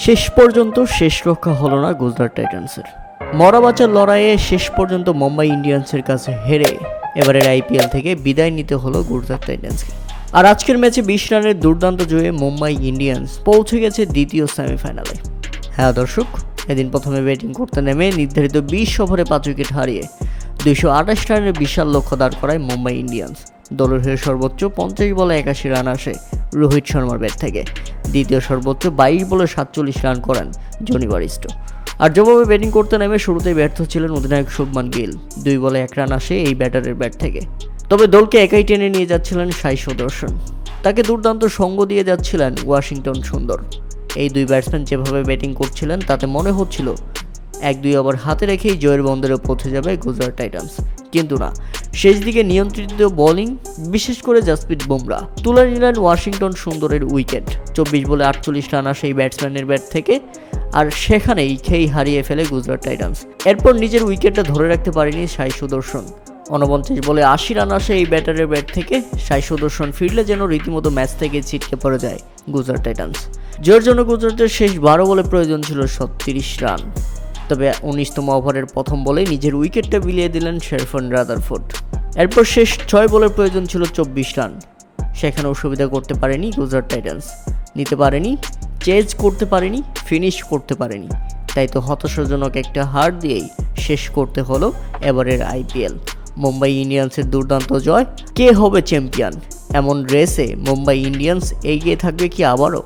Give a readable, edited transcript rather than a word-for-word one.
শেষ পর্যন্ত শেষ রক্ষা হলো না গুজরাট টাইটান্সের। মরা বাঁচার লড়াইয়ে শেষ পর্যন্ত মুম্বাই ইন্ডিয়ান্সের কাছে হেরে এবারের আইপিএল থেকে বিদায় নিতে হলো গুজরাট টাইটান্সকে। আর আজকের ম্যাচে 20 রানের দুর্দান্ত জয়ে মুম্বাই ইন্ডিয়ান্স পৌঁছে গেছে দ্বিতীয় সেমিফাইনালে। হ্যাঁ দর্শক, এদিন প্রথমে ব্যাটিং করতে নেমে নির্ধারিত 20 ওভারে 5 উইকেট হারিয়ে 228 রানের বিশাল লক্ষ্য দাঁড় করায় মুম্বাই ইন্ডিয়ান্স। দলের হয়ে সর্বোচ্চ 50 বলে 81 রান আসে রোহিত শর্মার ব্যাট থেকে। দ্বিতীয় সর্বোচ্চ 22 বলে 47 রান করেন জনি বারিস্টো। আর যেভাবে ব্যাটিং করতে নেমে শুরুতেই ব্যর্থ ছিলেন অধিনায়ক শুভমান গিল। 2 বলে 1 রান আসে এই ব্যাটারের ব্যাট থেকে। তবে দলকে একাই টেনে নিয়ে যাচ্ছিলেন সাই সুদর্শন, তাকে দুর্দান্ত সঙ্গ দিয়ে যাচ্ছিলেন ওয়াশিংটন সুন্দর। এই দুই ব্যাটসম্যান যেভাবে ব্যাটিং করছিলেন তাতে মনে হচ্ছিল 1-2 ওভার হাতে রেখেই জয়ের বন্দরে পৌঁছে যাবে গুজরাট টাইটান্স। কিন্তু না, শেষ দিকে নিয়ন্ত্রিত বোলিং, বিশেষ করে জাসপ্রীত বুমরাহ তুলে নিলেন ওয়াশিংটন সুন্দরের উইকেট। 24 বলে 48 রান আসে এই ব্যাটসম্যানের ব্যাট থেকে, আর সেখানেই খেই হারিয়ে ফেলে গুজরাট টাইটান্স। এরপর নিজের উইকেটটা ধরে রাখতে পারেনি সাই সুদর্শন। 49 বলে 80 রান আসে এই ব্যাটারের ব্যাট থেকে। সাই সুদর্শন ফিরলে যেন রীতিমতো ম্যাচ থেকে ছিটকে পড়ে যায় গুজরাট টাইটান্স। জয়ের জন্য গুজরাটের শেষ 12 বলে প্রয়োজন ছিল 36 রান। তবে 19তম ওভারের প্রথম বলে নিজের উইকেটটা বিলিয়ে দিলেন শেরফান রাদারফোর্ড। এরপর শেষ 6 বলের প্রয়োজন ছিল 24 রান। সেখানেও সুবিধা করতে পারেনি গুজরাট টাইটান্স, নিতে পারেনি, চেজ করতে পারেনি, ফিনিশ করতে পারেনি। তাই তো হতাশাজনক একটা হার দিয়েই শেষ করতে হলো এবারের আইপিএল। মুম্বাই ইন্ডিয়ান্সের দুর্দান্ত জয়। কে হবে চ্যাম্পিয়ন? এমন রেসে মুম্বাই ইন্ডিয়ান্স এগিয়ে থাকবে কি আবারও?